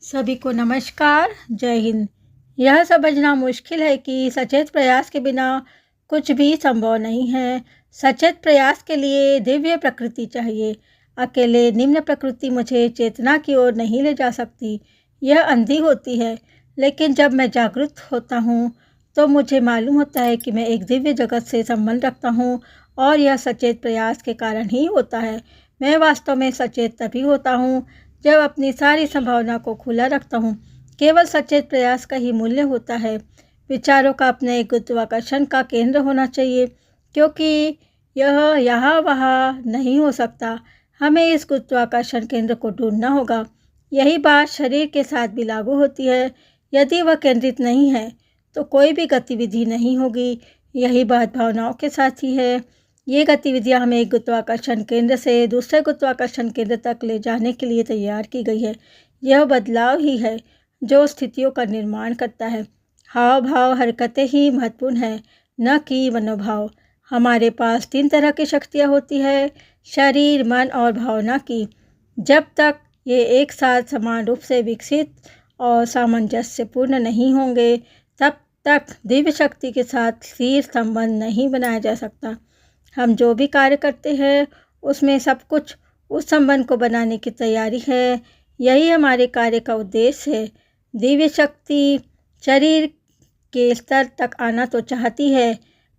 सभी को नमस्कार, जय हिंद। यह समझना मुश्किल है कि सचेत प्रयास के बिना कुछ भी संभव नहीं है। सचेत प्रयास के लिए दिव्य प्रकृति चाहिए। अकेले निम्न प्रकृति मुझे चेतना की ओर नहीं ले जा सकती, यह अंधी होती है। लेकिन जब मैं जागरूक होता हूँ तो मुझे मालूम होता है कि मैं एक दिव्य जगत से संबंध रखता हूँ और यह सचेत प्रयास के कारण ही होता है। मैं वास्तव में सचेत तभी होता हूँ जब अपनी सारी संभावना को खुला रखता हूँ। केवल सचेत प्रयास का ही मूल्य होता है। विचारों का अपने गुरुत्वाकर्षण का केंद्र होना चाहिए, क्योंकि यह यहाँ वहाँ नहीं हो सकता। हमें इस गुरुत्वाकर्षण केंद्र को ढूंढना होगा। यही बात शरीर के साथ भी लागू होती है। यदि वह केंद्रित नहीं है तो कोई भी गतिविधि नहीं होगी। यही बात भावनाओं के साथ ही है। ये गतिविधियां हमें एक गुरुत्वाकर्षण केंद्र से दूसरे गुरुत्वाकर्षण केंद्र तक ले जाने के लिए तैयार की गई है। यह बदलाव ही है जो स्थितियों का निर्माण करता है। हाव भाव हरकतें ही महत्वपूर्ण है, न कि मनोभाव। हमारे पास 3 तरह की शक्तियाँ होती है, शरीर, मन और भावना की। जब तक ये एक साथ समान रूप से विकसित और सामंजस्यपूर्ण नहीं होंगे, तब तक दिव्य शक्ति के साथ स्थिर संबंध नहीं बनाया जा सकता। हम जो भी कार्य करते हैं उसमें सब कुछ उस संबंध को बनाने की तैयारी है। यही हमारे कार्य का उद्देश्य है। दिव्य शक्ति शरीर के स्तर तक आना तो चाहती है,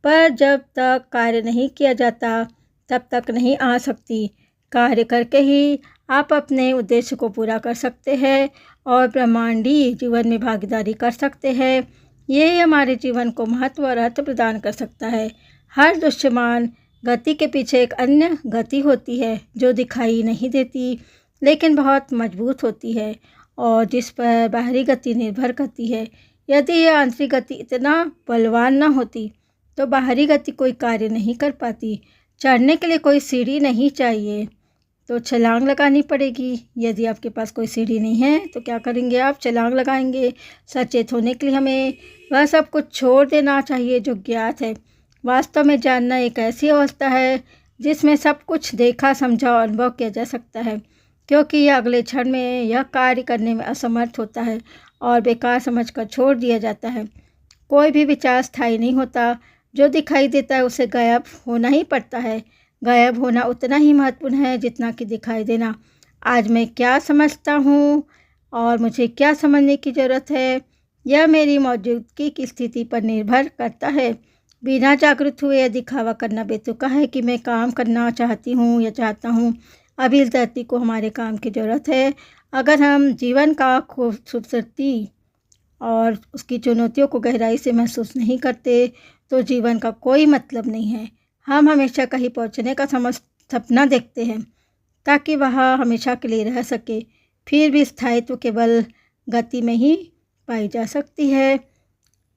पर जब तक कार्य नहीं किया जाता तब तक नहीं आ सकती। कार्य करके ही आप अपने उद्देश्य को पूरा कर सकते हैं और ब्रह्मांडीय जीवन में भागीदारी कर सकते हैं। यही हमारे जीवन को महत्व और अर्थ प्रदान कर सकता है। हर दृश्यमान गति के पीछे एक अन्य गति होती है जो दिखाई नहीं देती, लेकिन बहुत मजबूत होती है और जिस पर बाहरी गति निर्भर करती है। यदि यह आंतरिक गति इतना बलवान न होती तो बाहरी गति कोई कार्य नहीं कर पाती। चढ़ने के लिए कोई सीढ़ी नहीं चाहिए तो छलांग लगानी पड़ेगी। यदि आपके पास कोई सीढ़ी नहीं है तो क्या करेंगे आप? छलांग लगाएंगे। सचेत होने के लिए हमें वह सब कुछ छोड़ देना चाहिए जो ज्ञात है। वास्तव में जानना एक ऐसी अवस्था है जिसमें सब कुछ देखा, समझा और अनुभव किया जा सकता है, क्योंकि यह अगले क्षण में यह कार्य करने में असमर्थ होता है और बेकार समझकर छोड़ दिया जाता है। कोई भी विचार स्थायी नहीं होता। जो दिखाई देता है उसे गायब होना ही पड़ता है। गायब होना उतना ही महत्वपूर्ण है जितना कि दिखाई देना। आज मैं क्या समझता हूँ और मुझे क्या समझने की ज़रूरत है, यह मेरी मौजूदगी की स्थिति पर निर्भर करता है। बिना जागरूक हुए यह दिखावा करना बेतुका है कि मैं काम करना चाहती हूँ या चाहता हूँ। अभी इस धरती को हमारे काम की ज़रूरत है। अगर हम जीवन का खूबसूरती और उसकी चुनौतियों को गहराई से महसूस नहीं करते तो जीवन का कोई मतलब नहीं है। हम हमेशा कहीं पहुँचने का सपना देखते हैं ताकि वह हमेशा के लिए रह सके। फिर भी स्थायित्व केवल गति में ही पाई जा सकती है।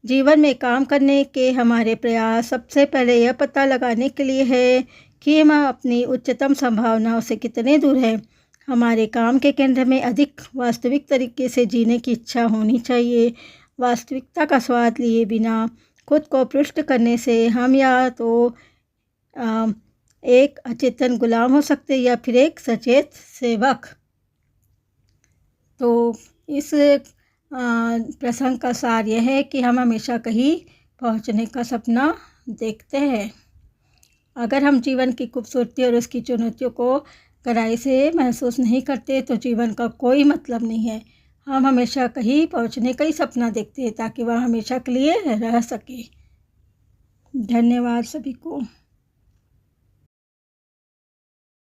जीवन में काम करने के हमारे प्रयास सबसे पहले यह पता लगाने के लिए है कि हम अपनी उच्चतम संभावनाओं से कितने दूर हैं। हमारे काम के केंद्र में अधिक वास्तविक तरीके से जीने की इच्छा होनी चाहिए। वास्तविकता का स्वाद लिए बिना खुद को पृष्ठ करने से हम या तो एक अचेतन गुलाम हो सकते या फिर एक सचेत सेवक। तो इस प्रसंग का सार यह है कि हम हमेशा कहीं पहुंचने का सपना देखते हैं। अगर हम जीवन की खूबसूरती और उसकी चुनौतियों को गहराई से महसूस नहीं करते तो जीवन का कोई मतलब नहीं है। हम हमेशा कहीं पहुंचने का ही सपना देखते हैं ताकि वह हमेशा के लिए रह सके। धन्यवाद सभी को।